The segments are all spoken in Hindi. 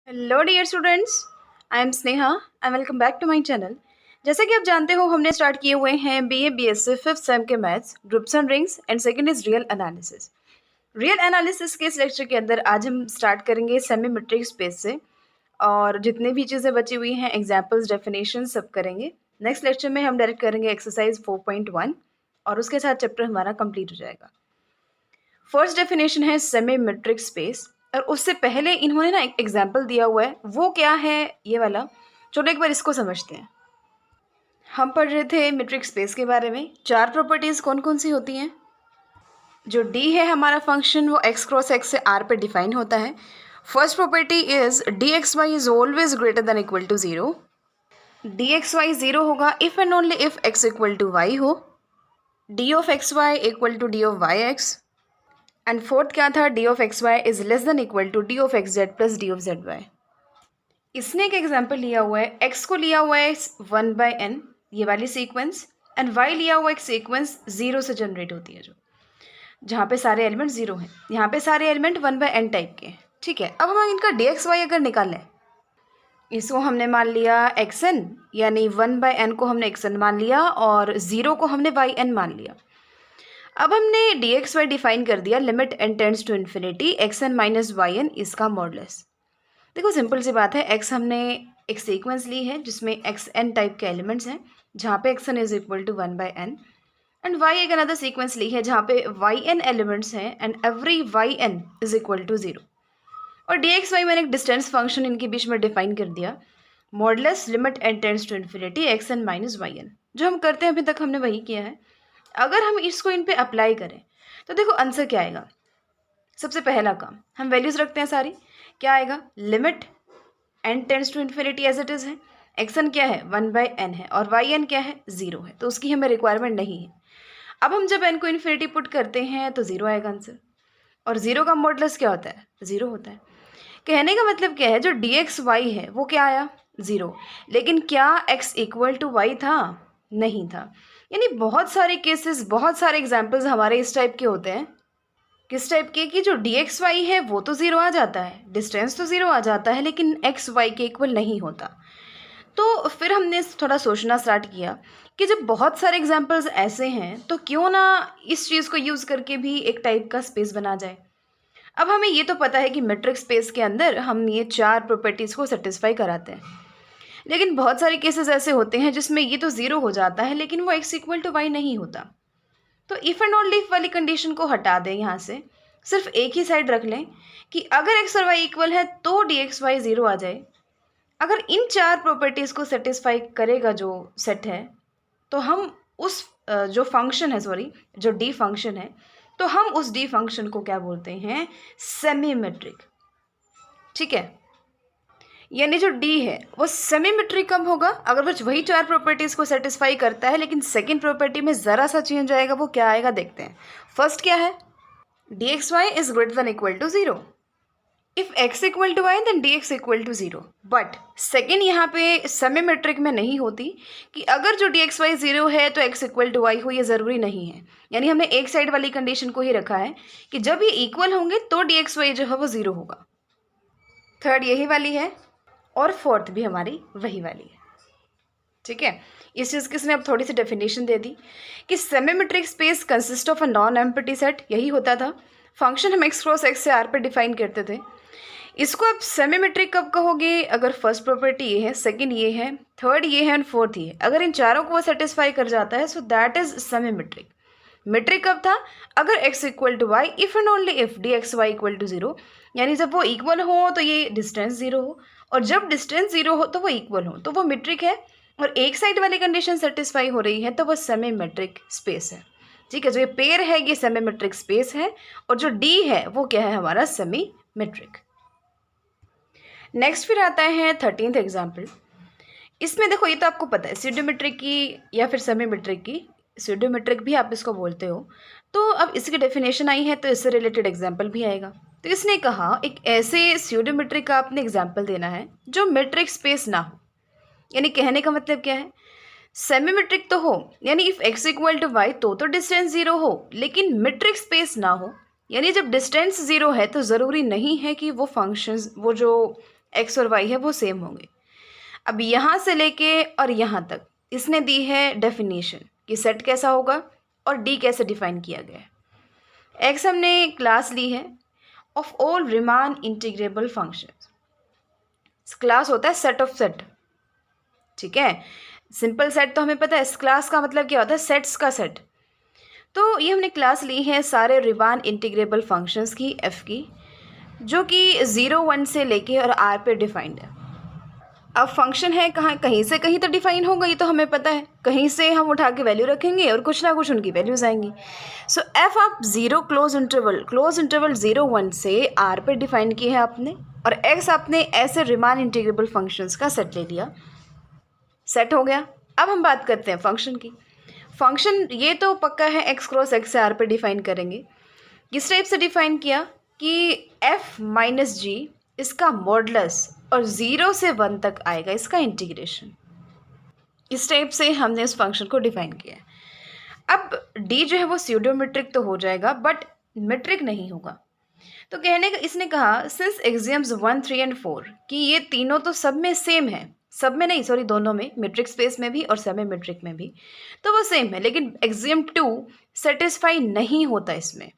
Hello dear students, I am Sneha and welcome back to my channel. जैसे कि आप जानते हो, हमने स्टार्ट किए हुए हैं बीए बीएससी फिफ्थ सेम के maths groups and rings and second is real analysis. Real analysis के इस लेक्चर के अंदर आज हम स्टार्ट करेंगे सेमीमेट्रिक स्पेस से, और जितनी भी चीज़ें बची हुई हैं एग्जाम्पल्स डेफिनेशन सब करेंगे। नेक्स्ट लेक्चर में हम डायरेक्ट करेंगे एक्सरसाइज 4.1 और उसके साथ चैप्टर हमारा कंप्लीट हो जाएगा। फर्स्ट डेफिनेशन है सेमीमेट्रिक स्पेस, और उससे पहले इन्होंने ना एक एग्जाम्पल दिया हुआ है। वो क्या है ये वाला, चलो एक बार इसको समझते हैं। हम पढ़ रहे थे मेट्रिक स्पेस के बारे में। चार प्रॉपर्टीज कौन कौन सी होती हैं। जो डी है हमारा फंक्शन, वो एक्स क्रॉस एक्स से आर पे डिफाइन होता है। First property is D x Y is always greater than equal to zero. D x Y zero होगा if and only if x equal to Y हो। D of X Y equal to D of Y X. And fourth क्या था, D of X Y is less than equal to D of X Z plus D of Z y. इसने एक एग्जाम्पल लिया हुआ है, एक्स को लिया हुआ है 1/n ये वाली सीक्वेंस, एंड वाई लिया हुआ एक सीक्वेंस जीरो से जनरेट होती है, जो जहाँ पे सारे एलिमेंट जीरो हैं। यहाँ पे सारे एलिमेंट 1/n टाइप के हैं। ठीक है, अब हम इनका डी एक्स वाई अगर निकालें, इसको हमने मान लिया xn, यानी 1/n को हमने xn मान लिया और ज़ीरो को हमने yn मान लिया। अब हमने डी एक्स वाई डिफाइन कर दिया, limit n tends to infinity xn minus yn इसका मॉडुलस। देखो सिंपल सी बात है, x हमने एक सीक्वेंस ली है जिसमें xn टाइप के एलिमेंट्स हैं, जहाँ पे xn is equal to 1/n, and y एक अनदर सीक्वेंस ली है जहाँ पे yn एलिमेंट्स हैं and every yn is equal to zero. और डी एक्स वाई मैंने एक डिस्टेंस फंक्शन इनके बीच में डिफाइन कर दिया, modulus limit n tends to infinity xn minus yn। जो हम करते हैं अभी तक हमने वही किया है। अगर हम इसको इन पे अप्लाई करें तो देखो आंसर क्या आएगा। सबसे पहला काम, हम वैल्यूज रखते हैं सारी। क्या आएगा, limit n tends to infinity as it is है, xn क्या है 1/n है और yn क्या है जीरो है, तो उसकी हमें रिक्वायरमेंट नहीं है। अब हम जब n को इन्फिनिटी पुट करते हैं तो जीरो आएगा आंसर, और जीरो का मॉडुलस क्या होता है, जीरो होता है। कहने का मतलब क्या है, जो डी एक्स वाई है वो क्या आया, जीरो। लेकिन क्या x इक्वल टू वाई था, नहीं था। यानी बहुत सारे केसेस, बहुत सारे एग्जाम्पल्स हमारे इस टाइप के होते हैं। किस टाइप के, कि जो डी एक्स वाई है वो तो ज़ीरो आ जाता है, डिस्टेंस तो ज़ीरो आ जाता है, लेकिन एक्स वाई के इक्वल नहीं होता। तो फिर हमने थोड़ा सोचना स्टार्ट किया कि जब बहुत सारे एग्जाम्पल्स ऐसे हैं तो क्यों ना इस चीज़ को यूज़ करके भी एक टाइप का स्पेस बना जाए। अब हमें ये तो पता है कि मेट्रिक स्पेस के अंदर हम ये चार प्रॉपर्टीज़ को सेटिस्फाई कराते हैं, लेकिन बहुत सारे केसेस ऐसे होते हैं जिसमें ये तो ज़ीरो हो जाता है लेकिन वो एक्स इक्वल टू वाई नहीं होता। तो इफ़ एंड ओनली इफ वाली कंडीशन को हटा दें, यहाँ से सिर्फ एक ही साइड रख लें कि अगर एक्स और वाई इक्वल है तो डी एक्स वाई ज़ीरो आ जाए। अगर इन चार प्रॉपर्टीज़ को सेटिस्फाई करेगा जो सेट है, तो हम उस जो फंक्शन है, सॉरी जो डी फंक्शन है, तो हम उस डी फंक्शन को क्या बोलते हैं, सेमीमेट्रिक। ठीक है, यानी जो डी है वो सेमीमेट्रिक कब होगा, अगर वो वही चार प्रॉपर्टीज़ को सेटिस्फाई करता है लेकिन सेकेंड प्रॉपर्टी में ज़रा सा चेंज आएगा। वो क्या आएगा देखते हैं। फर्स्ट क्या है, d x Y is greater than equal to zero. If x equal to y then d x equal to zero. But second यहाँ पे सेमीमेट्रिक में नहीं होती कि अगर जो डी एक्स वाई जीरो है तो x इक्वल टू वाई हो, ये ज़रूरी नहीं है। यानी हमने एक साइड वाली कंडीशन को ही रखा है कि जब ये इक्वल होंगे तो डी एक्स वाई जो है वो ज़ीरो होगा। थर्ड यही वाली है और फोर्थ भी हमारी वही वाली है। ठीक है, इस चीज़ की इसने अब थोड़ी सी डेफिनेशन दे दी कि semimetric space consist of a non empty set. यही होता था, फंक्शन हम एक्स क्रॉस एक्स से आर पे डिफाइन करते थे। इसको आप सेमीमेट्रिक कब कहोगे, अगर फर्स्ट प्रॉपर्टी ये है, सेकंड ये है, थर्ड ये है एंड फोर्थ ये है। अगर इन चारों को वो सेटिस्फाई कर जाता है so that is semimetric. Metric कब था, अगर x equal to y, if and only if d x Y equal to zero. यानी जब वो इक्वल हो तो ये डिस्टेंस जीरो हो, और जब डिस्टेंस जीरो हो तो वो इक्वल हो, तो वो मेट्रिक है। और एक साइड वाली कंडीशन सेटिस्फाई हो रही है तो वो सेमीमेट्रिक स्पेस है। ठीक है, जो ये पेयर है ये सेमीमेट्रिक स्पेस है, और जो डी है वो क्या है, हमारा सेमीमेट्रिक। नेक्स्ट फिर आता है 13th एग्जाम्पल। इसमें देखो, ये तो आपको पता है स्यूडोमेट्रिक की या फिर सेमीमेट्रिक की, स्यूडोमेट्रिक भी आप इसको बोलते हो। तो अब इसकी डेफिनेशन आई है तो इससे रिलेटेड एग्जाम्पल भी आएगा। तो इसने कहा एक ऐसे स्यूडोमेट्रिक का आपने एग्जाम्पल देना है जो मेट्रिक स्पेस ना हो। यानी कहने का मतलब क्या है, सेमीमेट्रिक तो हो, यानी if x equal to y तो डिस्टेंस जीरो हो, लेकिन मेट्रिक स्पेस ना हो। यानी जब डिस्टेंस जीरो है तो ज़रूरी नहीं है कि वो फंक्शंस, वो जो एक्स और वाई है वो सेम होंगे। अब यहाँ से लेके और यहाँ तक इसने दी है डेफिनेशन कि सेट कैसा होगा और डी कैसे डिफाइन किया गया है। एक्स हमने क्लास ली है of all Riemann integrable functions. Class होता है सेट ऑफ सेट, ठीक है। सिंपल सेट तो हमें पता है, इस क्लास का मतलब क्या होता है, सेट्स का सेट। तो ये हमने क्लास ली है सारे रिमान इंटीग्रेबल फंक्शंस की एफ की, जो कि 0 1 से लेके और आर पे डिफाइंड है। अब फंक्शन है कहाँ, कहीं से कहीं तो डिफाइन होगा, ये तो हमें पता है। कहीं से हम उठा के वैल्यू रखेंगे और कुछ ना कुछ उनकी वैल्यूज आएंगी। सो एफ आप 0 क्लोज इंटरवल 0 1 से आर पे डिफाइन की है आपने, और एक्स आपने ऐसे रिमान इंटीग्रेबल फंक्शंस का सेट ले लिया। सेट हो गया। अब हम बात करते हैं फंक्शन की। फंक्शन ये तो पक्का है एक्स क्रॉस एक्स से आर पे डिफाइन करेंगे। किस टाइप से डिफाइन किया कि एफ माइनस जी इसका मॉडुलस और 0 से 1 तक आएगा इसका इंटीग्रेशन। इस टाइप से हमने इस फंक्शन को डिफाइन किया है। अब डी जो है वो स्यूडोमेट्रिक तो हो जाएगा बट मेट्रिक नहीं होगा। तो कहने का इसने कहा सिंस एक्सियम्स 1 3 एंड 4 कि ये तीनों तो सब में सेम है, सब में नहीं सॉरी दोनों में, मेट्रिक स्पेस में भी और सेमी मेट्रिक में भी, तो वो सेम है। लेकिन एक्सियम 2 सेटिस्फाई नहीं होता इसमें।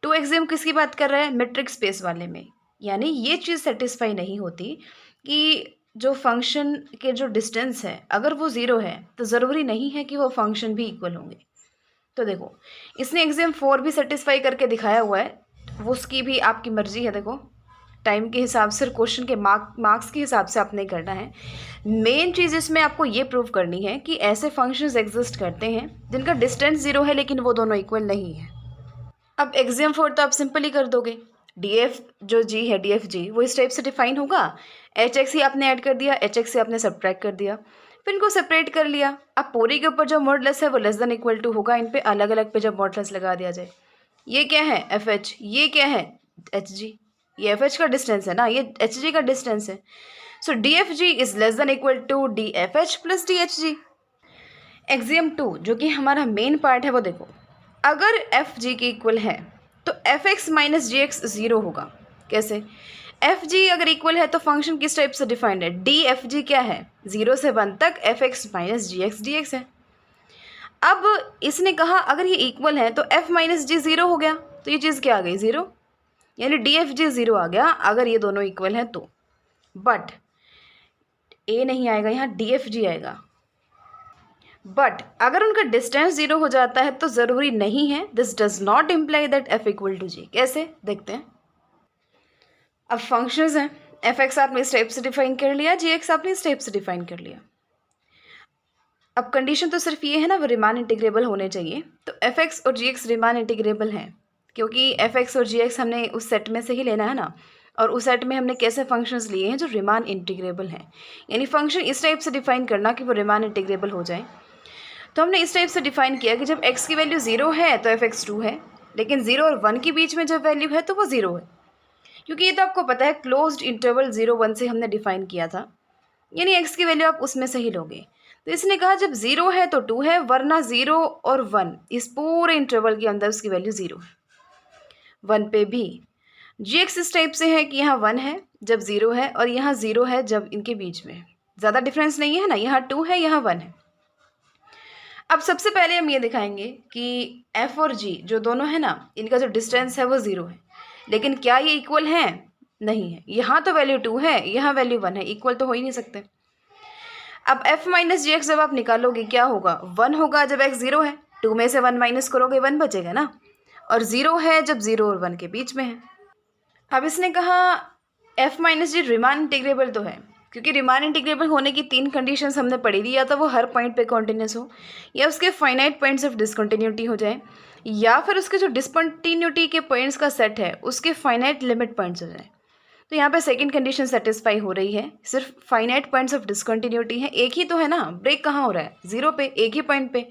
2 एक्सियम किसकी बात कर रहा है, मेट्रिक स्पेस वाले में। यानी ये चीज़ सेटिस्फाई नहीं होती कि जो फंक्शन के जो डिस्टेंस है अगर वो 0 है तो ज़रूरी नहीं है कि वो फंक्शन भी इक्वल होंगे। तो देखो इसने एक्सियम 4 भी सेटिस्फाई करके दिखाया हुआ है, वो उसकी भी आपकी मर्जी है। देखो टाइम के हिसाब से, क्वेश्चन के मार्क्स के हिसाब से आपने करना है। मेन चीज़ इसमें आपको ये प्रूव करनी है कि ऐसे फंक्शंस एग्जिस्ट करते हैं जिनका डिस्टेंस 0 है लेकिन वो दोनों इक्वल नहीं है। अब एक्सियम 4 तो आप सिंपल ही कर दोगे। डी एफ जो जी है, डी एफ जी वो इस टाइप से डिफाइन होगा। एच एक्स ही आपने ऐड कर दिया, एच एक्स से आपने सब्ट्रैक्ट कर दिया, फिर इनको सेपरेट कर लिया। अब पूरी के ऊपर जो मॉडुलस है वो लेस देन इक्वल टू होगा, इन पे अलग अलग पे जब मॉडुलस लगा दिया जाए। ये क्या है एफ एच, ये क्या है एच जी, ये एफ एच का डिस्टेंस है ना, ये एच जी का डिस्टेंस है। So D F G is less than equal to D F H plus D H G. Axiom 2 जो कि हमारा मेन पार्ट है वो देखो, अगर एफ जी के इक्वल है तो एफ एक्स माइनस जी एक्स 0 होगा। कैसे, एफ जी अगर इक्वल है तो फंक्शन किस टाइप से डिफाइंड है, डी एफ जी क्या है 0 से 1 तक एफ एक्स माइनस जी एक्स डी एक्स है। अब इसने कहा अगर ये इक्वल है तो एफ माइनस जी 0 हो गया, तो ये चीज़ क्या आ गई 0, यानी डी एफ जी 0 आ गया अगर ये दोनों इक्वल हैं तो। बट ए नहीं आएगा यहाँ, डी एफ जी आएगा। बट अगर उनका डिस्टेंस 0 हो जाता है तो ज़रूरी नहीं है, this does not imply that F equal to G. कैसे देखते हैं। अब फंक्शंस हैं, एफ एक्स आपने इस टाइप से डिफाइन कर लिया, जी एक्स आपने इस टाइप से डिफाइन कर लिया। अब कंडीशन तो सिर्फ ये है ना वो रिमान इंटीग्रेबल होने चाहिए। तो एफ एक्स और जी एक्स रिमान इंटीग्रेबल हैं क्योंकि एफ एक्स और जी एक्स हमने उस सेट में से ही लेना है ना, और उस सेट में हमने कैसे फंक्शंस लिए हैं जो रिमान इंटीग्रेबल हैं। यानी फंक्शन इस टाइप से डिफाइन करना कि वो रिमान इंटीग्रेबल हो जाए। तो हमने इस टाइप से डिफाइन किया कि जब x की वैल्यू 0 है तो f(x) 2 है, लेकिन 0 और 1 के बीच में जब वैल्यू है तो वो 0 है, क्योंकि ये तो आपको पता है क्लोज्ड इंटरवल 0 1 से हमने डिफाइन किया था, यानी x की वैल्यू आप उसमें से ही लोगे। तो इसने कहा जब 0 है तो 2 है, वरना 0 और 1 इस पूरे इंटरवल के अंदर उसकी वैल्यू 0 है। 1 पे भी जी एक्स इस टाइप से है कि यहाँ 1 है जब 0 है और यहाँ 0 है जब इनके बीच में ज़्यादा डिफरेंस नहीं है ना, यहाँ 2 है यहाँ 1 है। अब सबसे पहले हम ये दिखाएंगे कि f और g जो दोनों है ना, इनका जो डिस्टेंस है वो 0 है, लेकिन क्या ये इक्वल हैं, नहीं है। यहाँ तो वैल्यू 2 है, यहाँ वैल्यू 1 है, इक्वल तो हो ही नहीं सकते। अब f माइनस जी एक्स जब आप निकालोगे क्या होगा, 1 होगा जब x 0 है, 2 में से 1 माइनस करोगे 1 बचेगा ना, और 0 है जब 0 और 1 के बीच में है। अब इसने कहा f माइनस जी रिमान इंटीग्रेबल तो है, क्योंकि रिमान इंटीग्रेबल होने की 3 कंडीशंस हमने पढ़ी थी, या तो वो हर पॉइंट पे कॉन्टिन्यूस हो, या उसके फाइनाइट पॉइंट्स ऑफ डिसकंटिन्यूटी हो जाए, या फिर उसके जो डिसकंटिन्यूटी के पॉइंट्स का सेट है उसके फाइनाइट लिमिट पॉइंट्स हो जाए। तो यहाँ पे सेकंड कंडीशन सेटिस्फाई हो रही है, सिर्फ फाइनाइट पॉइंट्स ऑफ डिसकंटिन्यूटी है, एक ही तो है ना, ब्रेक कहाँ हो रहा है 0 पे, एक ही पॉइंट पे,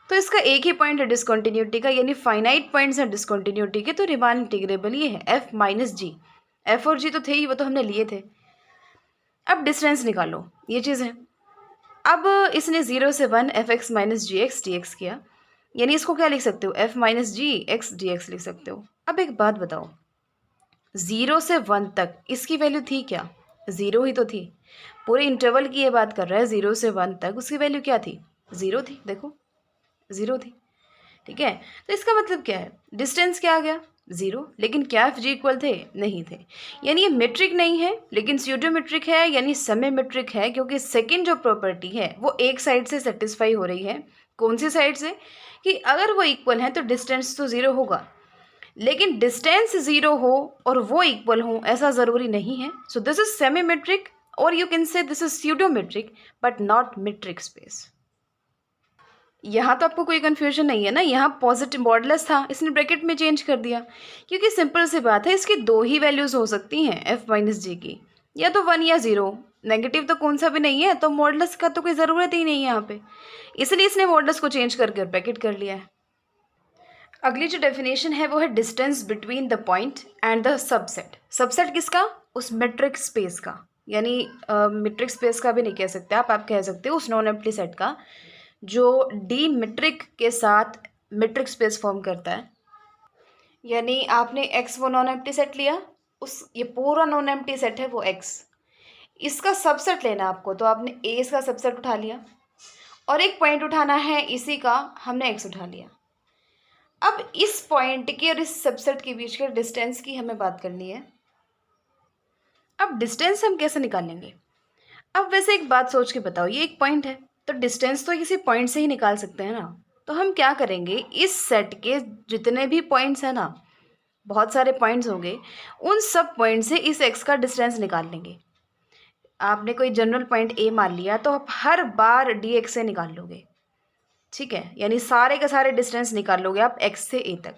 तो इसका एक ही पॉइंट है डिसकंटिन्यूटी का, यानी फाइनाइट पॉइंट्स हैं डिसकंटिन्यूटी के, तो रिमान इंटीग्रेबल ये है f माइनस जी। एफ और जी तो थे ही, वो तो हमने लिए थे। अब डिस्टेंस निकालो, ये चीज़ है। अब इसने 0 से 1 एफ एक्स माइनस जी एक्स डी एक्स किया, यानी इसको क्या लिख सकते हो, f माइनस जी एक्स डी एक्स लिख सकते हो। अब एक बात बताओ, 0 से 1 तक इसकी वैल्यू थी क्या? 0 ही तो थी। पूरे इंटरवल की ये बात कर रहा है, 0 से 1 तक उसकी वैल्यू क्या थी? 0 थी। देखो 0 थी। ठीक है, तो इसका मतलब क्या है? डिस्टेंस क्या आ गया? 0। लेकिन क्या एफ जी इक्वल थे? नहीं थे। यानी ये मेट्रिक नहीं है, लेकिन स्यूडोमेट्रिक है, यानी सेमीमेट्रिक है, क्योंकि सेकंड जो प्रॉपर्टी है वो एक साइड से सेटिस्फाई हो रही है। कौन सी साइड से? कि अगर वो इक्वल है तो डिस्टेंस तो 0 होगा, लेकिन डिस्टेंस 0 हो और वो इक्वल हो ऐसा ज़रूरी नहीं है। सो दिस इज सेमीमेट्रिक, और you can say this is pseudometric but not metric space. यहाँ तो आपको कोई कन्फ्यूजन नहीं है ना, यहाँ पॉजिटिव मॉडुलस था, इसने ब्रैकेट में चेंज कर दिया, क्योंकि सिंपल सी बात है, इसकी दो ही वैल्यूज़ हो सकती हैं एफ माइनस जी की, या तो 1 या 0। नेगेटिव तो कौन सा भी नहीं है, तो मॉडुलस का तो कोई ज़रूरत ही नहीं है यहाँ पे, इसलिए इसने मॉडुलस को चेंज करके ब्रैकेट कर लिया है। अगली जो डेफिनेशन है वो है distance between the point and the subset. Subset किसका? उस मेट्रिक स्पेस का, यानी मेट्रिक स्पेस का भी नहीं कह सकते आप कह सकते हो उस नॉन एम्प्टी सेट का जो डी मेट्रिक के साथ मेट्रिक स्पेस फॉर्म करता है। यानी आपने एक्स वो नॉन एम्प्टी सेट लिया, उस ये पूरा नॉन एम्प्टी सेट है वो एक्स, इसका सबसेट लेना आपको, तो आपने ए इसका सबसेट उठा लिया और एक पॉइंट उठाना है इसी का, हमने एक्स उठा लिया। अब इस पॉइंट की और इस सबसेट के बीच के डिस्टेंस की हमें बात करनी है। अब डिस्टेंस हम कैसे निकालेंगे? अब वैसे एक बात सोच के बताओ, ये एक पॉइंट है तो डिस्टेंस तो किसी पॉइंट से ही निकाल सकते हैं ना। तो हम क्या करेंगे, इस सेट के जितने भी पॉइंट्स हैं ना, बहुत सारे पॉइंट्स होंगे, उन सब पॉइंट से इस एक्स का डिस्टेंस निकाल लेंगे। आपने कोई जनरल पॉइंट ए मान लिया तो आप हर बार डी एक्स से निकाल लोगे। ठीक है, यानी सारे के सारे डिस्टेंस निकाल लोगे आप एक्स से ए तक,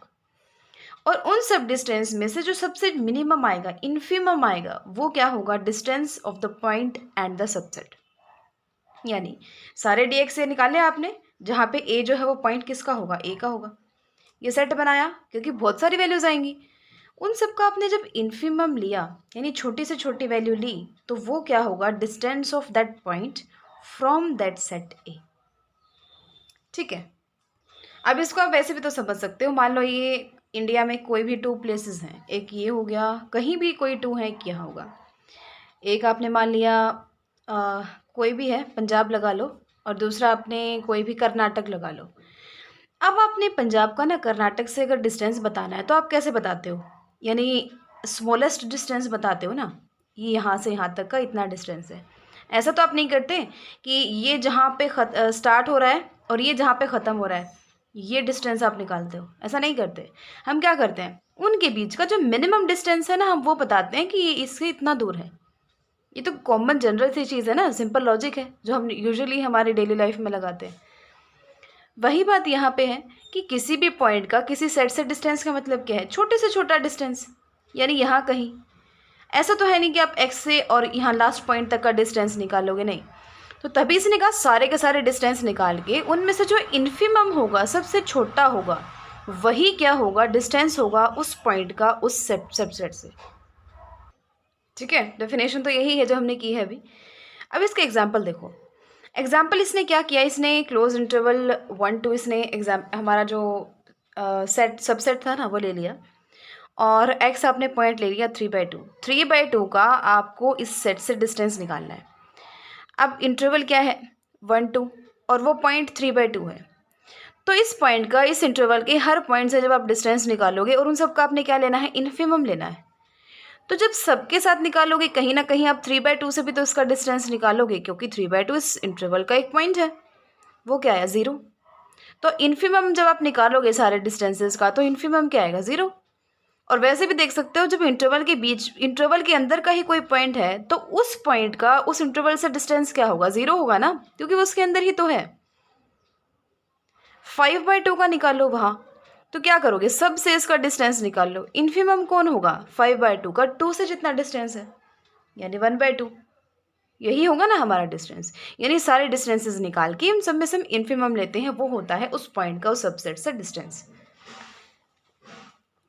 और उन सब डिस्टेंस में से जो सबसे मिनिमम आएगा, इन्फीमम आएगा, वो क्या होगा? Distance of the point and the subset. यानी सारे डी एक्स से निकाले आपने, जहाँ पे ए जो है वो पॉइंट किसका होगा? ए का होगा। ये सेट बनाया क्योंकि बहुत सारी वैल्यूज आएंगी, उन सब का आपने जब इन्फीमम लिया, यानी छोटी से छोटी वैल्यू ली, तो वो क्या होगा? Distance of that point from that set ए। ठीक है, अब इसको आप वैसे भी तो समझ सकते हो। मान लो ये इंडिया में कोई भी 2 प्लेसेस हैं, एक ये हो गया, कहीं भी कोई 2 है, एक यहाँ होगा, एक आपने मान लिया कोई भी है, पंजाब लगा लो, और दूसरा आपने कोई भी कर्नाटक लगा लो। अब आपने पंजाब का ना कर्नाटक से अगर डिस्टेंस बताना है तो आप कैसे बताते हो? यानी स्मॉलेस्ट डिस्टेंस बताते हो ना, ये यहाँ से यहाँ तक का इतना डिस्टेंस है। ऐसा तो आप नहीं करते कि ये जहाँ पे स्टार्ट हो रहा है और ये जहाँ पे ख़त्म हो रहा है, ये डिस्टेंस आप निकालते हो, ऐसा नहीं करते। हम क्या करते हैं, उनके बीच का जो मिनिमम डिस्टेंस है ना, हम वो बताते हैं कि ये इससे इतना दूर है। ये तो कॉमन जनरल सी चीज़ है ना, सिंपल लॉजिक है जो हम यूजुअली हमारी डेली लाइफ में लगाते हैं। वही बात यहाँ पे है कि किसी भी पॉइंट का किसी सेट से डिस्टेंस का मतलब क्या है? छोटे से छोटा डिस्टेंस, यानी यहाँ कहीं। ऐसा तो है नहीं कि आप एक्स से और यहाँ लास्ट पॉइंट तक का डिस्टेंस निकालोगे, नहीं। तो तभी इसने कहा सारे के सारे डिस्टेंस निकाल के उनमें से जो इन्फीमम होगा, सबसे छोटा होगा, वही क्या होगा? डिस्टेंस होगा उस पॉइंट का उस सबसेट से। ठीक है, डेफिनेशन तो यही है जो हमने की है अभी। अब इसका एग्जाम्पल देखो। एग्जाम्पल इसने क्या किया, इसने क्लोज इंटरवल 1 2 इसने हमारा जो सेट सबसेट था ना वो ले लिया, और एक्स आपने पॉइंट ले लिया 3/2। 3/2 का आपको इस सेट से डिस्टेंस निकालना है। अब इंटरवल क्या है? 1 2, और वो पॉइंट 3/2 है। तो इस पॉइंट का, इस इंटरवल के हर पॉइंट से जब आप डिस्टेंस निकालोगे, और उन सब का आपने क्या लेना है? इन्फीमम लेना है। तो जब सबके साथ निकालोगे, कहीं ना कहीं आप 3/2 से भी तो इसका डिस्टेंस निकालोगे, क्योंकि 3/2 इस इंटरवल का एक पॉइंट है, वो क्या है? 0। तो इन्फीमम जब आप निकालोगे सारे डिस्टेंसेस का, तो इन्फीमम क्या आएगा? 0। और वैसे भी देख सकते हो, जब इंटरवल के बीच, इंटरवल के अंदर का ही कोई पॉइंट है, तो उस पॉइंट का उस इंटरवल से डिस्टेंस क्या होगा? 0 होगा ना, क्योंकि वो उसके अंदर ही तो है। 5/2 का निकालो वहाँ, तो क्या करोगे? सब से इसका डिस्टेंस निकाल लो। इन्फीमम कौन होगा? 5/2 का 2 से जितना डिस्टेंस है, यानी 1/2, यही होगा ना हमारा डिस्टेंस। यानी सारे डिस्टेंसेस निकाल के इन सब में से हम इन्फीमम लेते हैं, वो होता है उस पॉइंट का उस सबसेट से डिस्टेंस।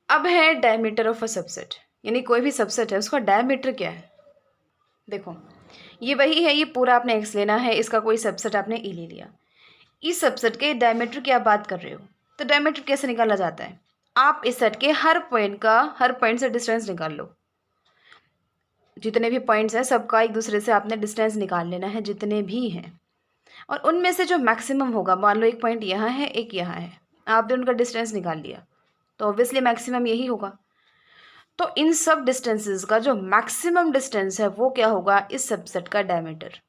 अब है डायमीटर ऑफ अ सबसेट, यानी कोई भी सबसेट है उसका डायमीटर क्या है? देखो ये वही है, ये पूरा आपने एक्स लेना है, इसका कोई सबसेट आपने ई ले लिया। इस सबसेट के डायमीटर की आप बात कर रहे हो, तो डायमीटर कैसे निकाला जाता है? आप इस सेट के हर पॉइंट से डिस्टेंस निकाल लो। जितने भी पॉइंट्स हैं सबका एक दूसरे से आपने डिस्टेंस निकाल लेना है, जितने भी हैं, और उनमें से जो मैक्सिमम होगा, मान लो एक पॉइंट यहाँ है, एक यहाँ है, आपने उनका डिस्टेंस निकाल लिया, तो ऑब्वियसली मैक्सिमम यही होगा। तो इन सब डिस्टेंसेस का जो मैक्सिमम डिस्टेंस है वो क्या होगा, इस सबसेट का डायमीटर।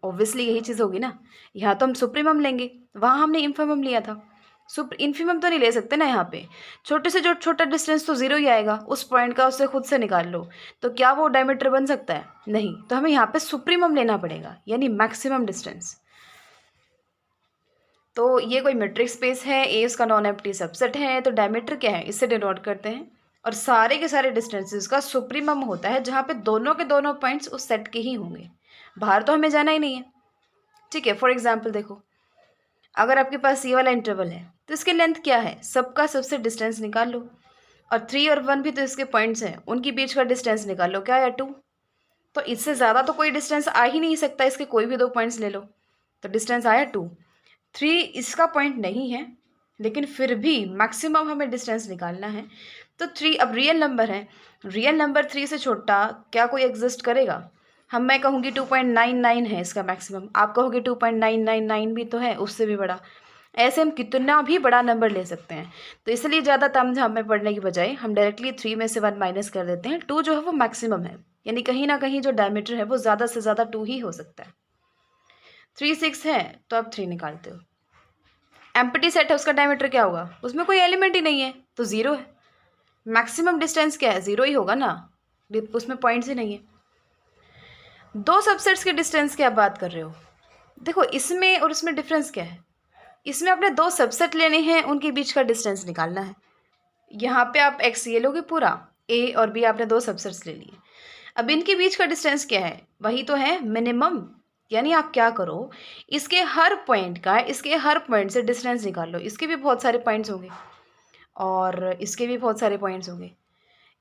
ऑब्वियसली यही चीज़ होगी ना। यहाँ तो हम सुप्रीमम लेंगे, वहाँ हमने इन्फीमम लिया था। इन्फीमम तो नहीं ले सकते ना यहाँ पे। छोटे से जो छोटा डिस्टेंस तो ज़ीरो ही आएगा उस पॉइंट का, उससे खुद से निकाल लो। तो क्या वो डायमीटर बन सकता है? नहीं। तो हमें यहाँ पे सुप्रीमम लेना पड़ेगा, यानी मैक्सिमम डिस्टेंस। तो ये कोई मेट्रिक स्पेस है, ए उसका नॉन एम्प्टी सबसेट है, तो डायमीटर क्या है, इससे डिनोट करते हैं। और सारे के सारे डिस्टेंसेस का सुप्रीमम होता है जहाँ पे दोनों के दोनों पॉइंट्स उस सेट के ही होंगे, बाहर तो हमें जाना ही नहीं है। ठीक है, फॉर एग्जाम्पल देखो, अगर आपके पास ये वाला इंटरवल है तो इसकी लेंथ क्या है, सबका सबसे डिस्टेंस निकाल लो। और 3 और 1 भी तो इसके पॉइंट्स हैं, उनके बीच का डिस्टेंस निकाल लो, क्या आया 2। तो इससे ज़्यादा तो कोई डिस्टेंस आ ही नहीं सकता, इसके कोई भी 2 पॉइंट्स ले लो, तो डिस्टेंस आया 2। 3 इसका पॉइंट नहीं है, लेकिन फिर भी मैक्सिमम हमें डिस्टेंस निकालना है। तो 3 अब रियल नंबर है, रियल नंबर 3 से छोटा क्या कोई एग्जिस्ट करेगा? मैं कहूँगी 2.99 है इसका मैक्सिमम, आप कहोगे 2.999 भी तो है, उससे भी बड़ा। ऐसे हम कितना भी बड़ा नंबर ले सकते हैं। तो इसलिए ज़्यादा तामझाम में पढ़ने की बजाय हम डायरेक्टली 3 में से 1 माइनस कर देते हैं। 2 जो है वो मैक्सिमम है, यानी कहीं ना कहीं जो डायमीटर है वो ज़्यादा से ज़्यादा 2 ही हो सकता है। 3 6 है तो आप 3 निकालते हो। एम्प्टी सेट है, उसका डायमीटर क्या होगा, उसमें कोई एलिमेंट ही नहीं है तो 0 है। मैक्सिमम डिस्टेंस क्या है, 0 ही होगा ना, उसमें पॉइंट्स ही नहीं है। 2 सबसेट्स के डिस्टेंस की आप बात कर रहे हो, देखो इसमें और इसमें डिफरेंस क्या है। इसमें आपने 2 सबसेट लेने हैं, उनके बीच का डिस्टेंस निकालना है। यहाँ पे आप एक्स ये लोगे पूरा, ए और बी आपने 2 सबसेट्स ले लिए। अब इनके बीच का डिस्टेंस क्या है, वही तो है मिनिमम। यानी आप क्या करो, इसके हर पॉइंट से डिस्टेंस निकाल लो। इसके भी बहुत सारे पॉइंट्स होंगे और इसके भी बहुत सारे पॉइंट्स होंगे।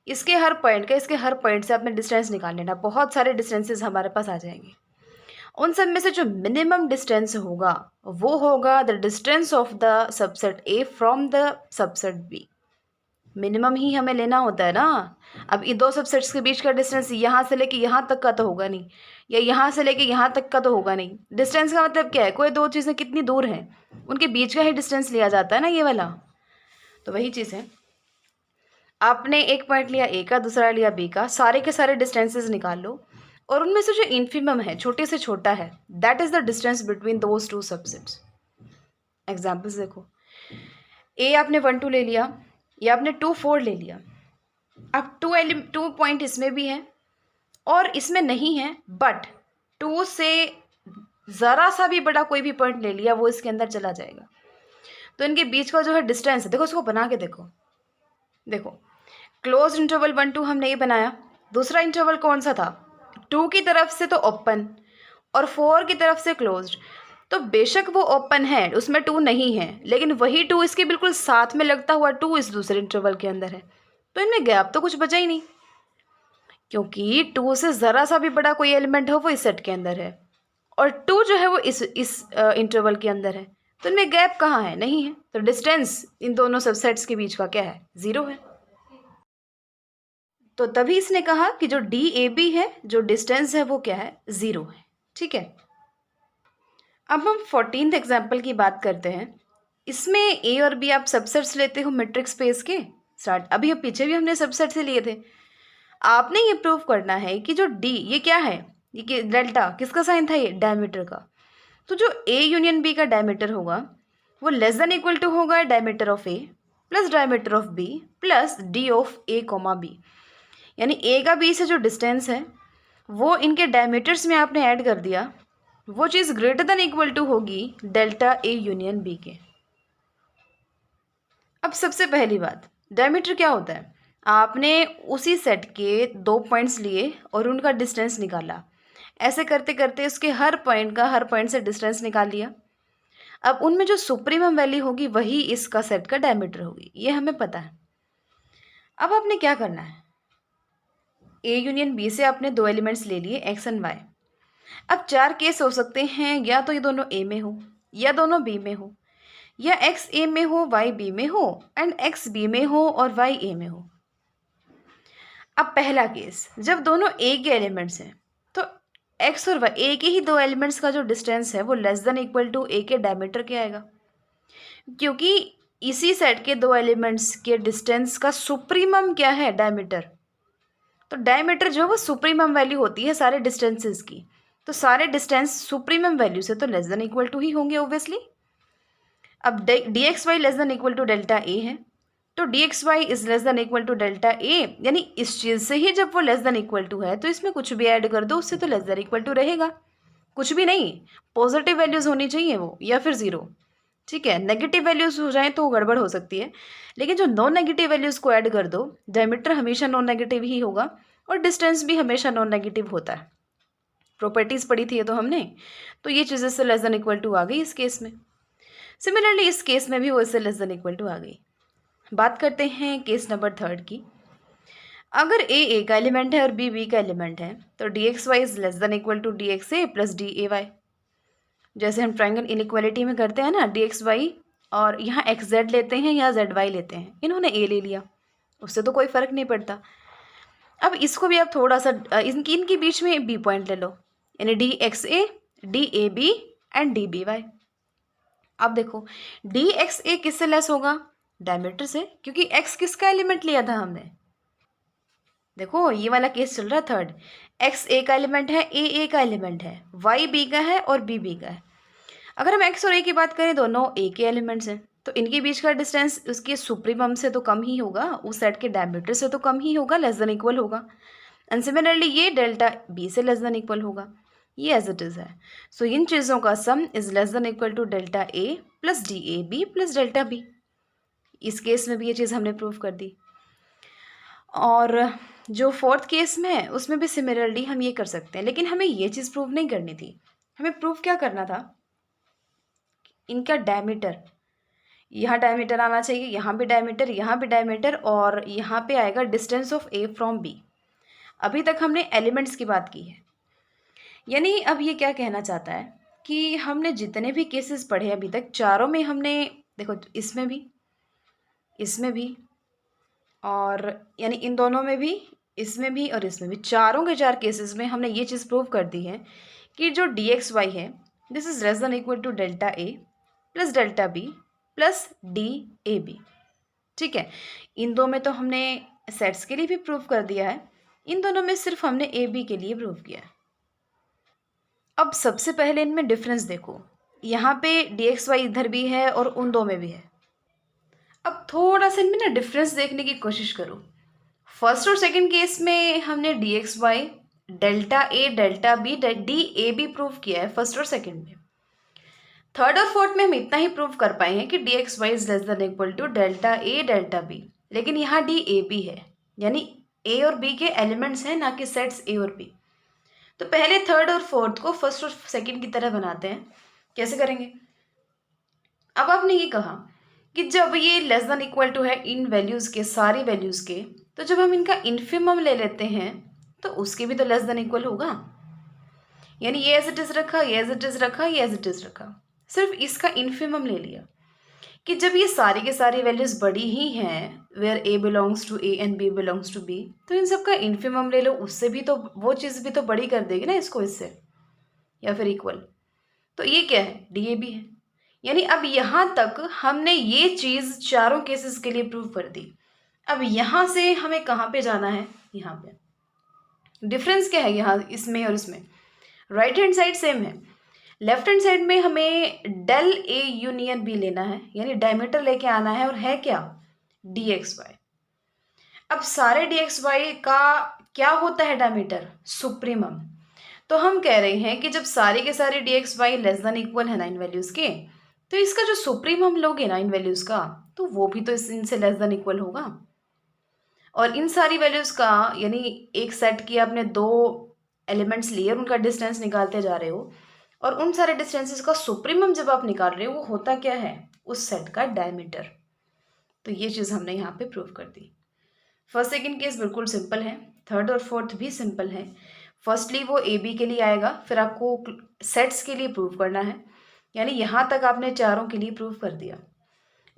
इसके हर पॉइंट से आपने डिस्टेंस निकाल लेना, बहुत सारे डिस्टेंसेस हमारे पास आ जाएंगे। उन सब में से जो मिनिमम डिस्टेंस होगा वो होगा the distance of the subset A from the subset B. Minimum ही हमें लेना होता है ना। अब ये 2 सबसेट्स के बीच का डिस्टेंस यहाँ से लेके यहाँ तक का तो होगा नहीं, या यहाँ से लेके यहाँ तक का तो होगा नहीं। डिस्टेंस का मतलब क्या है, कोई 2 चीज़ें कितनी दूर हैं उनके बीच का ही डिस्टेंस लिया जाता है ना, ये वाला। तो वही चीज़ है, आपने एक पॉइंट लिया ए का, दूसरा लिया बी का, सारे के सारे डिस्टेंसेस निकाल लो और उनमें से जो इन्फीमम है, छोटे से छोटा है, that is the distance between those 2 subsets. Examples देखो, ए आपने 1 2 ले लिया, या आपने 2 4 ले लिया। अब 2 पॉइंट इसमें भी है और इसमें नहीं है, बट 2 से ज़रा सा भी बड़ा कोई भी पॉइंट ले लिया वो इसके अंदर चला जाएगा। तो इनके बीच का जो है डिस्टेंस है, देखो उसको बना के देखो क्लोज इंटरवल 1 2 हमने ये बनाया। दूसरा इंटरवल कौन सा था, 2 की तरफ से तो ओपन और 4 की तरफ से क्लोज्ड। तो बेशक वो ओपन है, उसमें 2 नहीं है, लेकिन वही 2 इसके बिल्कुल साथ में लगता हुआ 2 इस दूसरे इंटरवल के अंदर है। तो इनमें गैप तो कुछ बचा ही नहीं, क्योंकि 2 से ज़रा सा भी बड़ा कोई एलिमेंट हो वो इस सेट के अंदर है और 2 जो है वो इस इंटरवल के अंदर है। तो इनमें गैप कहाँ है, नहीं है। तो डिस्टेंस इन दोनों सबसेट्स के बीच का क्या है, 0 है। तो तभी इसने कहा कि जो डी ए बी है, जो डिस्टेंस है वो क्या है, 0 है। ठीक है, अब हम 14th एग्जाम्पल की बात करते हैं। इसमें ए और बी आप सबसेट्स लेते हो मेट्रिक स्पेस के स्टार्ट, अभी पीछे भी हमने सबसेट से लिए थे। आपने ये प्रूव करना है कि जो डी, ये क्या है, ये डेल्टा किसका साइन था, ये डायमीटर का। तो जो ए यूनियन बी का डायमीटर होगा वो लेस देन इक्वल टू होगा diameter of a plus diameter of b plus D of a comma b. यानी ए का बी से जो डिस्टेंस है वो इनके डायमीटर्स में आपने ऐड कर दिया, वो चीज़ ग्रेटर देन इक्वल टू होगी डेल्टा ए यूनियन बी के। अब सबसे पहली बात, डायमीटर क्या होता है, आपने उसी सेट के 2 पॉइंट्स लिए और उनका डिस्टेंस निकाला। ऐसे करते करते उसके हर पॉइंट से डिस्टेंस निकाल लिया। अब उनमें जो सुप्रीमम वैल्यू होगी वही इसका सेट का डायमीटर होगी, ये हमें पता है। अब आपने क्या करना है, ए यूनियन बी से आपने 2 एलिमेंट्स ले लिए एक्स एंड वाई। अब 4 केस हो सकते हैं, या तो ये दोनों ए में हो, या दोनों बी में हो, या एक्स ए में हो वाई बी में हो एंड एक्स बी में हो और वाई ए में हो। अब पहला केस, जब दोनों ए के एलिमेंट्स हैं तो एक्स और वाई, ए के ही दो एलिमेंट्स का जो डिस्टेंस है वो लेस देन इक्वल टू ए के डायमीटर क्या आएगा, क्योंकि इसी सेट के दो एलिमेंट्स के डिस्टेंस का सुप्रीमम क्या है, डायमीटर। तो डायमीटर जो है वो सुप्रीमम वैल्यू होती है सारे डिस्टेंसेस की, तो सारे डिस्टेंस सुप्रीमम वैल्यू से तो लेस देन इक्वल टू ही होंगे ऑब्वियसली। अब D x Y less than equal to delta A है, तो D x Y is less than equal to delta A, यानी इस चीज़ से ही जब वो लेस देन इक्वल टू है तो इसमें कुछ भी ऐड कर दो उससे तो लेस देन इक्वल टू रहेगा। कुछ भी नहीं, पॉजिटिव वैल्यूज़ होनी चाहिए वो, या फिर ज़ीरो। ठीक है, नेगेटिव वैल्यूज़ हो जाए तो गड़बड़ हो सकती है, लेकिन जो नॉन नेगेटिव वैल्यूज़ को ऐड कर दो, डायमीटर हमेशा नॉन नेगेटिव ही होगा और डिस्टेंस भी हमेशा नॉन नेगेटिव होता है। प्रॉपर्टीज़ पढ़ी थी ये तो हमने, तो ये चीज़ इससे लेस देन इक्वल टू आ गई इस केस में। सिमिलरली इस केस में भी वो इससे लेस देन इक्वल टू आ गई। बात करते हैं केस नंबर थर्ड की। अगर ए का एलिमेंट है और बी का एलिमेंट है तो D x Y is less than equal to d x a plus d a y. जैसे हम ट्रायंगल इनइक्वालिटी में करते हैं ना, डी एक्स वाई और यहाँ एक्स जेड लेते हैं या जेड वाई लेते हैं, इन्होंने ए ले लिया, उससे तो कोई फ़र्क नहीं पड़ता। अब इसको भी आप थोड़ा सा इनकी बीच में बी पॉइंट ले लो, यानी d x a, d a b and d b y. अब देखो डी एक्स ए किससे लेस होगा, डायमीटर से, क्योंकि एक्स किसका एलिमेंट लिया था हमने। देखो ये वाला केस चल रहा है थर्ड, एक्स ए का एलिमेंट है, ए का एलिमेंट है, वाई बी का है और बी का है। अगर हम एक्स और ए की बात करें, दोनों ए के एलिमेंट्स हैं, तो इनके बीच का डिस्टेंस उसके सुप्रीमम से तो कम ही होगा, उस सेट के डायमीटर से तो कम ही होगा, लेस देन इक्वल होगा। एंड सिमिलरली ये डेल्टा बी से लेस देन इक्वल होगा, ये एज इट इज़ है। सो इन चीज़ों का sum is less than equal to delta a plus d a b plus delta b. इस केस में भी ये चीज़ हमने प्रूव कर दी। और जो फोर्थ केस में है उसमें भी सिमिलरली हम ये कर सकते हैं, लेकिन हमें ये चीज़ प्रूव नहीं करनी थी। हमें प्रूव क्या करना था, इनका डायमीटर, यहाँ डायमीटर आना चाहिए, यहाँ भी डायमीटर, यहाँ भी डायमीटर, और यहाँ पे आएगा distance of a from b. अभी तक हमने एलिमेंट्स की बात की है, यानी अब ये क्या कहना चाहता है कि हमने जितने भी केसेस पढ़े अभी तक, चारों में हमने, देखो इसमें भी, इसमें भी, और यानी इन दोनों में भी, इसमें भी और इसमें भी, चारों के चार केसेस में हमने ये चीज़ प्रूव कर दी है कि जो डी एक्स वाई है this is less than equal to delta a plus delta b plus d a b. ठीक है, इन दो में तो हमने सेट्स के लिए भी प्रूव कर दिया है, इन दोनों में सिर्फ हमने ए बी के लिए प्रूव किया है। अब सबसे पहले इनमें डिफरेंस देखो, यहाँ पे डी एक्स वाई इधर भी है और उन दो में भी है। अब थोड़ा सा इनमें ना डिफरेंस देखने की कोशिश करो। फर्स्ट और सेकंड केस में हमने d x y, delta a, delta b, d a b prove किया है फर्स्ट और सेकंड में। थर्ड और फोर्थ में हम इतना ही प्रूव कर पाए हैं कि d x Y is less than equal to delta a delta b, लेकिन यहाँ डी ए बी है, यानी ए और बी के एलिमेंट्स हैं, ना कि सेट्स ए और बी। तो पहले थर्ड और फोर्थ को फर्स्ट और सेकंड की तरह बनाते हैं। कैसे करेंगे, अब आपने ये कहा कि जब ये लेस देन इक्वल टू है इन वैल्यूज़ के, सारी वैल्यूज़ के, तो जब हम इनका इन्फिमम ले लेते हैं तो उसके भी तो लेस देन इक्वल होगा, यानी ये एज इट इज़ रखा, ये एज इट इज़ रखा, ये एज इट इज़ रखा, सिर्फ इसका इन्फिमम ले लिया कि जब ये सारी के सारी वैल्यूज़ बड़ी ही हैं, where a belongs to a and b belongs to b, तो इन सब का इन्फिमम ले लो, उससे भी तो वो चीज़ भी तो बड़ी कर देगी ना इसको इससे, या फिर इक्वल। तो ये क्या है, डी ए बी है। यानी अब यहाँ तक हमने ये चीज़ चारों केसेस के लिए प्रूव कर दी। अब यहाँ से हमें कहाँ पे जाना है, यहाँ पे डिफरेंस क्या है यहाँ इसमें और इसमें, राइट हैंड साइड सेम है, लेफ्ट हैंड साइड में हमें डेल ए यूनियन बी लेना है, यानी डायमीटर लेके आना है, और है क्या, डी एक्स वाई। अब सारे डी एक्स वाई का क्या होता है डायमीटर, सुप्रीमम। तो हम कह रहे हैं कि जब सारे के सारे d x Y less than equal है ना इन वैल्यूज़ के, तो इसका जो सुप्रीमम लोगे ना इन वैल्यूज़ का, तो वो भी तो इनसे लेस देन इक्वल होगा। और इन सारी वैल्यूज़ का, यानी एक सेट की आपने दो एलिमेंट्स लिए और उनका डिस्टेंस निकालते जा रहे हो, और उन सारे डिस्टेंसेस का सुप्रीमम जब आप निकाल रहे हो वो होता क्या है, उस सेट का डायमीटर। तो ये चीज़ हमने यहाँ पे प्रूव कर दी। फर्स्ट सेकंड केस बिल्कुल सिंपल है, थर्ड और फोर्थ भी सिंपल है। फर्स्टली वो ए बी के लिए आएगा, फिर आपको सेट्स के लिए प्रूव करना है, यानी यहाँ तक आपने चारों के लिए प्रूव कर दिया।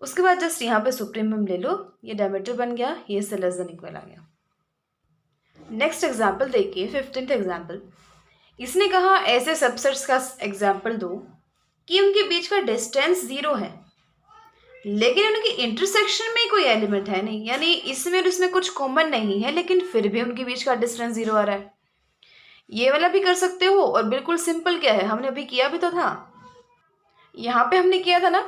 उसके बाद जस्ट यहाँ पे सुप्रीमम ले लो, ये डायमीटर बन गया, ये इससे लेस देन इक्वल आ गया। नेक्स्ट एग्जाम्पल देखिए, 15th एग्जाम्पल। इसने कहा ऐसे सबसेट्स का एग्जाम्पल दो कि उनके बीच का डिस्टेंस 0 है लेकिन उनकी इंटरसेक्शन में कोई एलिमेंट है नहीं, यानी इसमें और इसमें कुछ कॉमन नहीं है लेकिन फिर भी उनके बीच का डिस्टेंस 0 आ रहा है। ये वाला भी कर सकते हो, और बिल्कुल सिंपल क्या है, हमने अभी किया भी तो था। यहाँ पे हमने किया था ना,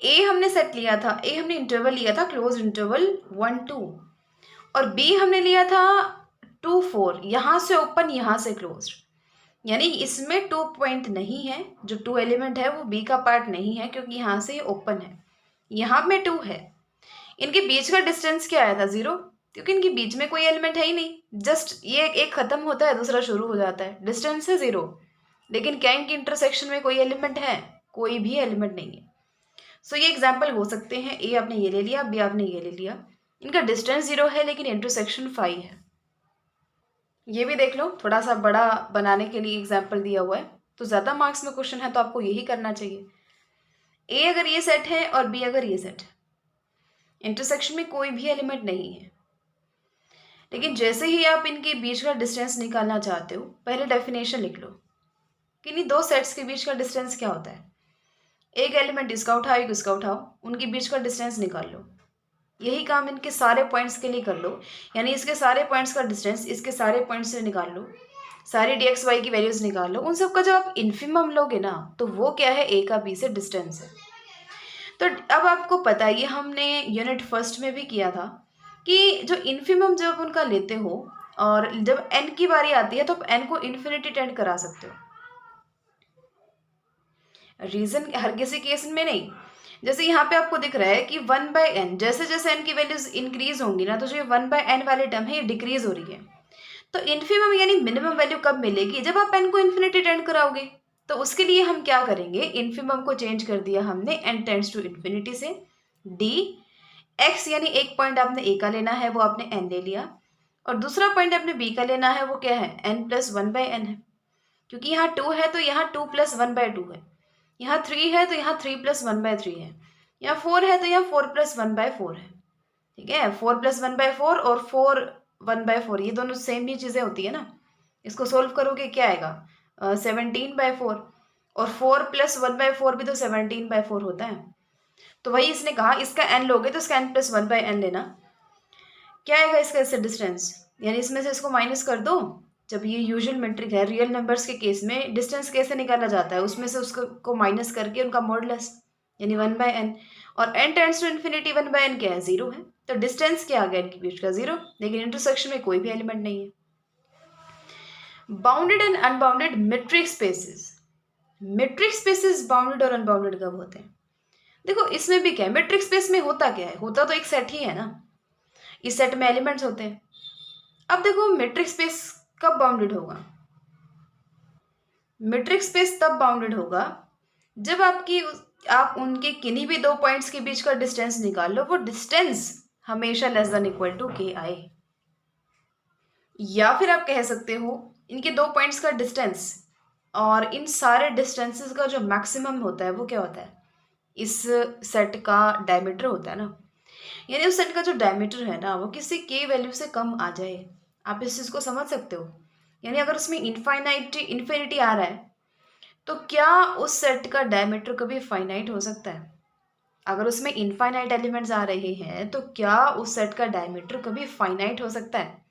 ए हमने सेट लिया था, ए हमने इंटरवल लिया था क्लोज इंटरवल 1 2, और बी हमने लिया था 2 4, यहाँ से ओपन यहाँ से क्लोज, यानी इसमें 2 पॉइंट नहीं है, जो 2 एलिमेंट है वो बी का पार्ट नहीं है क्योंकि यहाँ से ओपन है, यहाँ में 2 है। इनके बीच का डिस्टेंस क्या आया था 0, क्योंकि इनके बीच में कोई एलिमेंट है ही नहीं, जस्ट ये एक खत्म होता है दूसरा शुरू हो जाता है, डिस्टेंस है 0। लेकिन क्या इनकी इंटरसेक्शन में कोई एलिमेंट है? कोई भी एलिमेंट नहीं है। सो ये एग्जाम्पल हो सकते हैं, ए आपने ये ले लिया, बी आपने ये ले लिया, इनका डिस्टेंस 0 है लेकिन इंटरसेक्शन 5 है। ये भी देख लो, थोड़ा सा बड़ा बनाने के लिए एग्जाम्पल दिया हुआ है, तो ज़्यादा मार्क्स में क्वेश्चन है तो आपको यही करना चाहिए। ए अगर ये सेट है और बी अगर ये सेट है, इंटरसेक्शन में कोई भी एलिमेंट नहीं है, लेकिन जैसे ही आप इनके बीच का डिस्टेंस निकालना चाहते हो, पहले डेफिनेशन लिख लो कि इन दो सेट्स के बीच का डिस्टेंस क्या होता है। एक एलिमेंट इसका उठाओ, एक इसका उठाओ, उनके बीच का डिस्टेंस निकाल लो। यही काम इनके सारे पॉइंट्स के लिए कर लो, यानी इसके सारे पॉइंट्स का डिस्टेंस इसके सारे पॉइंट्स से निकाल लो, सारी डी एक्स वाई की वैल्यूज निकाल लो। उन सब का जब आप इन्फिमम लोगे ना, तो वो क्या है, ए का बी से डिस्टेंस है। तो अब आपको पता है, ये हमने यूनिट फर्स्ट में भी किया था कि जो इन्फिमम जब उनका लेते हो और जब एन की बारी आती है तो आप एन को इन्फिनिटी टेंड करा सकते हो। रीजन हर किसी केस में नहीं, जैसे यहाँ पे आपको दिख रहा है कि 1/n, जैसे जैसे n की वैल्यूज इंक्रीज होंगी ना, तो जो 1/n वाले टर्म है ये डिक्रीज हो रही है। तो इन्फिमम यानी मिनिमम वैल्यू कब मिलेगी, जब आप n को इन्फिनिटी टेंड कराओगे। तो उसके लिए हम क्या करेंगे, इन्फिमम को चेंज कर दिया हमने n टेंड्स टू इन्फिनिटी से d x, यानी एक पॉइंट आपने a का लेना है वो आपने n ले लिया, और दूसरा पॉइंट आपने b का लेना है वो क्या है, n प्लस 1/n है, क्योंकि यहाँ 2 है तो यहाँ 2 प्लस 1/2 है, यहाँ 3 है तो यहाँ 3 प्लस 1/3 है, यहाँ 4 है तो यहाँ 4 प्लस 1/4 है। ठीक है, 4 प्लस 1/4 और 4 1/4, ये दोनों सेम ही चीज़ें होती है ना। इसको सोल्व करोगे क्या आएगा, 17/4, और 4 प्लस 1/4 भी तो 17/4 होता है। तो वही इसने कहा, इसका n लोगे तो इसका n प्लस 1/n लेना। क्या आएगा इसका इससे डिस्टेंस, यानी इसमें से इसको माइनस कर दो। जब ये यूजुअल मेट्रिक है, रियल नंबर्स के केस में डिस्टेंस कैसे निकाला जाता है, उसमें से उसको माइनस करके उनका मॉडुलस, यानी 1/n, और n tends to infinity 1/n क्या है, 0 है। तो डिस्टेंस क्या आ गया इनके बीच का, 0, लेकिन इंटरसेक्शन में कोई भी एलिमेंट नहीं है। Bounded and unbounded metric spaces. Metric spaces bounded और अनबाउंडेड कब होते हैं? देखो इसमें भी क्या है, मेट्रिक स्पेस में होता क्या है, होता तो एक सेट ही है ना, इस सेट में एलिमेंट्स होते हैं। अब देखो मेट्रिक स्पेस कब बाउंडेड होगा, मेट्रिक स्पेस तब बाउंडेड होगा जब आप उनके किन्हीं भी दो पॉइंट्स के बीच का डिस्टेंस निकाल लो, वो डिस्टेंस हमेशा लेस देन इक्वल टू के आए। या फिर आप कह सकते हो इनके दो पॉइंट्स का डिस्टेंस और इन सारे डिस्टेंसेस का जो मैक्सिमम होता है वो क्या होता है, इस सेट का डायमीटर होता है ना, यानी उस सेट का जो डायमीटर है ना वो किसी के वैल्यू से कम आ जाए। आप इस चीज़ को समझ सकते हो, यानी अगर उसमें इन्फिनिटी आ रहा है तो क्या उस सेट का डायमीटर कभी फाइनाइट हो सकता है? अगर उसमें इनफाइनाइट एलिमेंट्स आ रहे हैं तो क्या उस सेट का डायमीटर कभी फाइनाइट हो सकता है?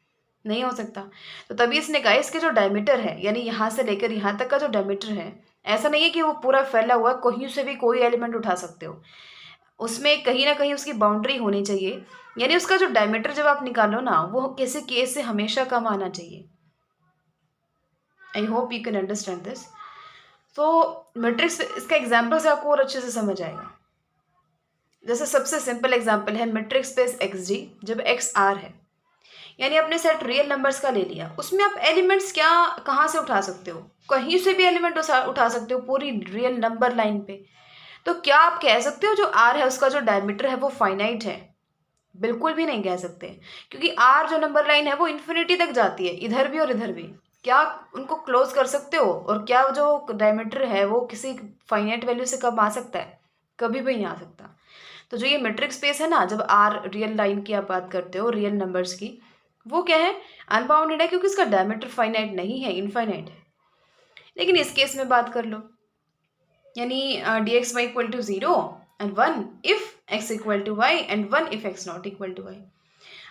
नहीं हो सकता। तो तभी इसने कहा इसके जो डायमीटर है, यानी यहाँ से लेकर यहाँ तक का जो डायमीटर है, ऐसा नहीं है कि वो पूरा फैला हुआ है, कहीं से भी कोई एलिमेंट उठा सकते हो, उसमें कहीं ना कहीं उसकी बाउंड्री होनी चाहिए, यानी उसका जो डायमीटर जब आप निकालो ना, वो किसी केस से हमेशा कम आना चाहिए। I hope you can understand this. तो मैट्रिक्स, इसका एग्जाम्पल से आपको और अच्छे से समझ आएगा। जैसे सबसे सिंपल एग्जाम्पल है मैट्रिक स्पेस एक्स डी, जब एक्स आर है, यानी अपने सेट रियल नंबर्स का ले लिया, उसमें आप एलिमेंट्स क्या कहाँ से उठा सकते हो, कहीं से भी एलिमेंट उठा सकते हो पूरी रियल नंबर लाइन पे। तो क्या आप कह सकते हो जो आर है उसका जो डायमीटर है वो फाइनाइट है? बिल्कुल भी नहीं कह सकते, क्योंकि आर जो नंबर लाइन है वो इन्फिनिटी तक जाती है, इधर भी और इधर भी। क्या उनको क्लोज कर सकते हो? और क्या जो डायमीटर है वो किसी फाइनाइट वैल्यू से कम आ सकता है? कभी भी नहीं आ सकता। तो जो ये मेट्रिक स्पेस है ना, जब आर रियल लाइन की आप बात करते हो, रियल नंबर्स की, वो क्या है, अनबाउंडेड है, क्योंकि इसका डायमीटर फाइनाइट नहीं है, इनफाइनाइट है। लेकिन इस केस में बात कर लो, यानी d x Y equal to 0 and 1 if x equal to y and 1 if x not equal to y.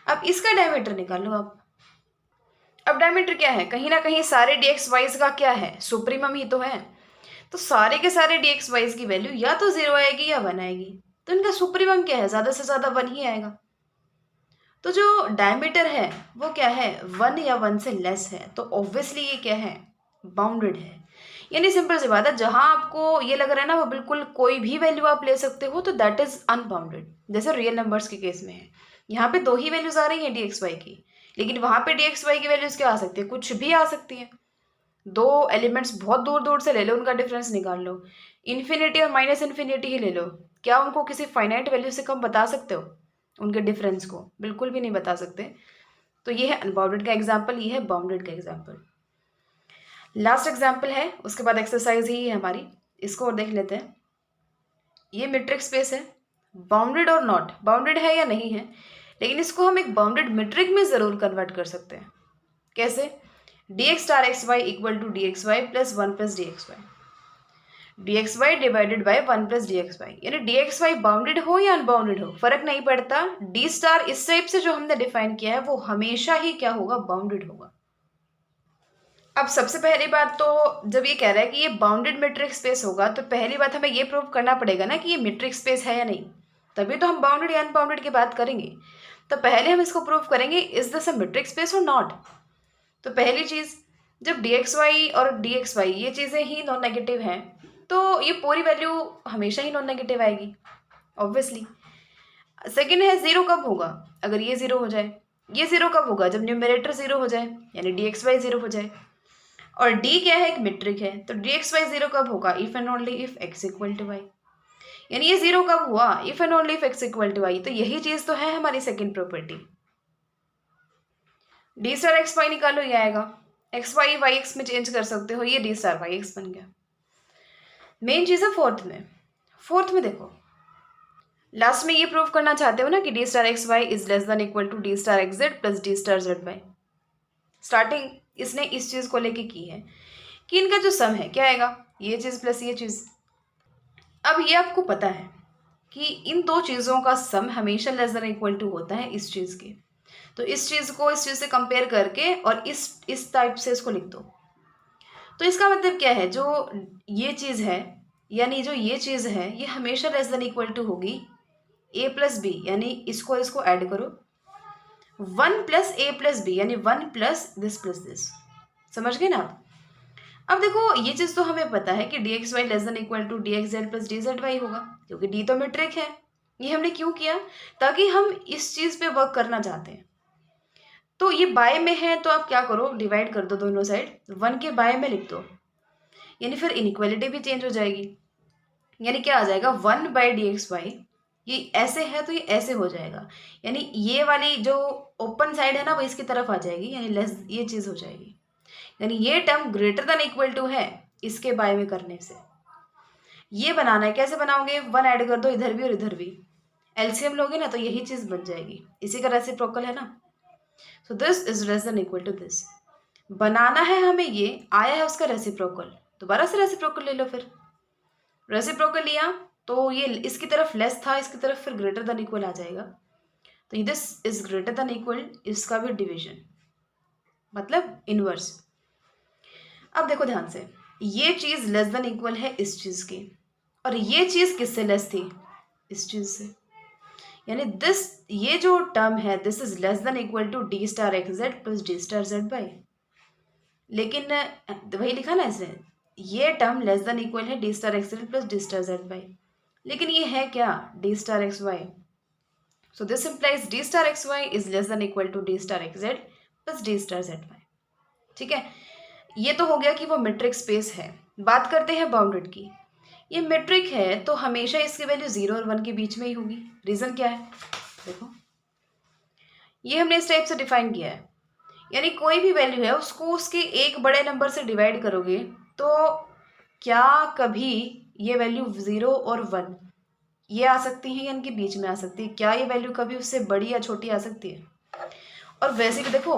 अब इसका डायमीटर निकालो आप। अब डायमीटर क्या है, कहीं ना कहीं सारे डी एक्स वाइज का क्या है, सुप्रीमम ही तो है। तो सारे के सारे डी एक्स वाइज की वैल्यू या तो 0 आएगी या 1 आएगी। तो इनका सुप्रीमम क्या है, ज़्यादा से ज़्यादा 1 ही आएगा। तो जो डायमीटर है वो क्या है, 1 या 1 से लेस है। तो ऑब्वियसली ये क्या है, बाउंडेड है। यानी सिंपल सी बात है, जहां आपको ये लग रहा है ना वो बिल्कुल कोई भी वैल्यू आप ले सकते हो, तो दैट इज अनबाउंडेड। जैसे रियल नंबर्स के केस में है, यहाँ पे 2 ही वैल्यूज आ रही हैं डी एक्स वाई की, लेकिन वहां पे डी एक्स वाई की वैल्यूज क्या आ सकती है, कुछ भी आ सकती है। 2 एलिमेंट्स बहुत दूर दूर से ले लो, उनका डिफरेंस निकाल लो, इन्फिनिटी और माइनस इन्फिनिटी ही ले लो, क्या उनको किसी फाइनाइट वैल्यू से कम बता सकते हो उनके डिफरेंस को, बिल्कुल भी नहीं बता सकते। तो ये है अनबाउंडेड का एग्जाम्पल, ये है बाउंडेड का एग्जाम्पल। लास्ट एग्जाम्पल है, उसके बाद एक्सरसाइज ही है हमारी, इसको और देख लेते हैं। ये मेट्रिक स्पेस है, बाउंडेड और नॉट बाउंडेड है या नहीं है, लेकिन इसको हम एक बाउंडेड मेट्रिक में ज़रूर कन्वर्ट कर सकते हैं। कैसे, d x star x Y equal to d x y plus 1 plus d x y, d x y divided by 1 plus d x y. यानी डी एक्स वाई बाउंडेड हो या अनबाउंडेड हो फर्क नहीं पड़ता, डी स्टार इस टाइप से जो हमने डिफाइन किया है वो हमेशा ही क्या होगा, बाउंडेड होगा। अब सबसे पहली बात तो, जब ये कह रहा है कि ये बाउंडेड मेट्रिक स्पेस होगा, तो पहली बात हमें ये प्रूव करना पड़ेगा ना कि ये मेट्रिक स्पेस है या नहीं, तभी तो हम बाउंडेड या अनबाउंडेड की बात करेंगे। तो पहले हम इसको प्रूव करेंगे, is this a metric space और नॉट। तो पहली चीज़, जब डी एक्स वाई और डी एक्स वाई ये चीज़ें ही नॉन नेगेटिव हैं, तो ये पूरी वैल्यू हमेशा ही नॉन नेगेटिव आएगी ऑब्वियसली। सेकेंड है, ज़ीरो कब होगा, अगर ये ज़ीरो हो जाए। ये ज़ीरो कब होगा, जब न्यूमरेटर ज़ीरो हो जाए, यानी डी एक्स वाई ज़ीरो हो जाए। और डी क्या है, एक मेट्रिक है, तो डी एक्स वाई ज़ीरो कब होगा, if and only if x equal to y. यानी ये ज़ीरो कब हुआ, if and only if x equal to y. तो यही चीज़ तो है हमारी second property. D star x y निकालो, ये आएगा, एक्स वाई वाई एक्स में चेंज कर सकते हो, ये डी स्टार वाई एक्स बन गया। मेन चीज़ है फोर्थ में देखो, लास्ट में ये प्रूव करना चाहते हो ना कि d star x Y is less than equal to d star x Z plus d star z y. Starting इसने इस चीज़ को लेके की है कि इनका जो सम है क्या आएगा, ये चीज़ प्लस ये चीज़। अब ये आपको पता है कि इन दो चीज़ों का सम हमेशा लेस देन इक्वल टू होता है इस चीज़ के। तो इस चीज़ को इस चीज़ से कंपेयर करके और इस टाइप से इसको लिख दो। तो इसका मतलब क्या है, जो ये चीज़ है, यानी जो ये चीज़ है, ये हमेशा लेस देन इक्वल टू होगी ए प्लस बी, यानी इसको ऐड करो, 1 प्लस ए प्लस बी, यानी 1 प्लस दिस। समझ गए ना आप। अब देखो, ये चीज़ तो हमें पता है कि d x Y less than equal to d x Z plus d z y होगा, क्योंकि डी तो मेट्रिक है। ये हमने क्यों किया, ताकि हम इस चीज़ पे वर्क करना चाहते हैं। तो ये बाय में है, तो आप क्या करो, डिवाइड कर दो दोनों साइड, 1 के बाय में लिख दो, यानी फिर इनइक्वालिटी भी चेंज हो जाएगी। यानी क्या आ जाएगा, 1 बाई डी एक्स वाई, ये ऐसे है तो ये ऐसे हो जाएगा, यानी ये वाली जो ओपन साइड है ना वो इसकी तरफ आ जाएगी, यानी लेस ये चीज़ हो जाएगी। यानी ये term greater than equal to है इसके बाय में करने से। ये बनाना है, कैसे बनाओगे, 1 ऐड कर दो इधर भी और इधर भी, एलसीएम लोगे ना तो यही चीज़ बन जाएगी, इसी का रेसिप्रोकल है ना। So this is less than equal to this. बनाना है हमें, ये आया है उसका रेसिप्रोकल, दोबारा से रेसिप्रोकल ले लो। फिर रेसिप्रोकल लिया तो ये इसकी तरफ लेस था, इसकी तरफ फिर ग्रेटर देन इक्वल आ जाएगा, तो this is greater than equal, इसका भी डिवीजन मतलब इनवर्स। अब देखो ध्यान से, ये चीज़ लेस देन इक्वल है इस चीज़ की, और ये चीज़ किससे लेस थी, इस चीज़ से, यानी दिस, ये जो टर्म है this is less than equal to d star x Z plus d star z y. लेकिन वही लिखा ना इसने, ये टर्म लेस देन इक्वल है d star x Z plus d star z y, लेकिन ये है क्या, d star x y. So this implies d star x Y is less than equal to d star x Z plus d star z y. ठीक है, ये तो हो गया कि वो मेट्रिक स्पेस है। बात करते हैं बाउंडेड की। ये मेट्रिक है तो हमेशा इसकी वैल्यू 0 और 1 के बीच में ही होगी। रीज़न क्या है, देखो ये हमने इस टाइप से डिफाइन किया है, यानी कोई भी वैल्यू है उसको उसके एक बड़े नंबर से डिवाइड करोगे तो क्या कभी ये वैल्यू 0 और 1 ये आ सकती हैं या इनके बीच में आ सकती है, क्या ये वैल्यू कभी उससे बड़ी या छोटी आ सकती है? और वैसे भी देखो,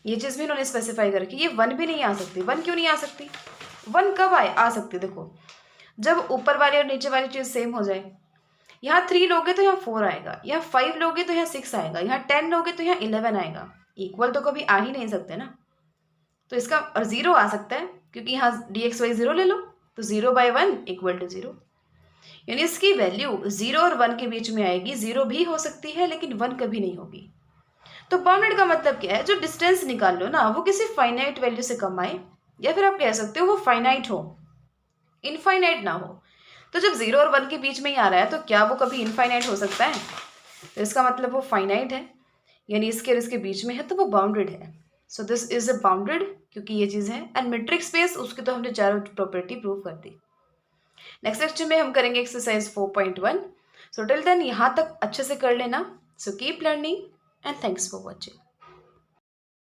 ये चीज़ भी इन्होंने स्पेसिफाई कर रखी है, ये 1 भी नहीं आ सकती। 1 क्यों नहीं आ सकती? 1 कब आ सकती है? देखो, जब ऊपर वाली और नीचे वाली चीज़ सेम हो जाए। यहाँ 3 लोगे तो यहाँ 4 आएगा, यहाँ 5 लोगे तो यहाँ 6 आएगा, यहाँ 10 लोगे तो यहाँ 11 आएगा। इक्वल तो कभी आ ही नहीं सकते ना। तो इसका और 0 आ सकता है, क्योंकि यहाँ dxy 0 ले लो, तो 0/1 इक्वल टू 0। यानी इसकी वैल्यू 0 और 1 के बीच में आएगी। 0 भी हो सकती है लेकिन 1 कभी नहीं होगी। तो बाउंडेड का मतलब क्या है? जो डिस्टेंस निकाल लो ना, वो किसी फाइनाइट वैल्यू से कम आए, या फिर आप कह सकते हो वो फाइनाइट हो, इनफाइनाइट ना हो। तो जब 0 और 1 के बीच में ही आ रहा है, तो क्या वो कभी इनफाइनाइट हो सकता है? तो इसका मतलब वो फाइनाइट है, यानी इसके और इसके बीच में है, तो वो बाउंडेड है। सो दिस इज अ बाउंडेड, क्योंकि ये चीज़ है। एंड मेट्रिक स्पेस, उसकी तो हमने चारों प्रॉपर्टी प्रूव कर दी। नेक्स्ट लेक्चर में हम करेंगे एक्सरसाइज 4.1। सो टिल देन यहाँ तक अच्छे से कर लेना। So keep learning and thanks for watching.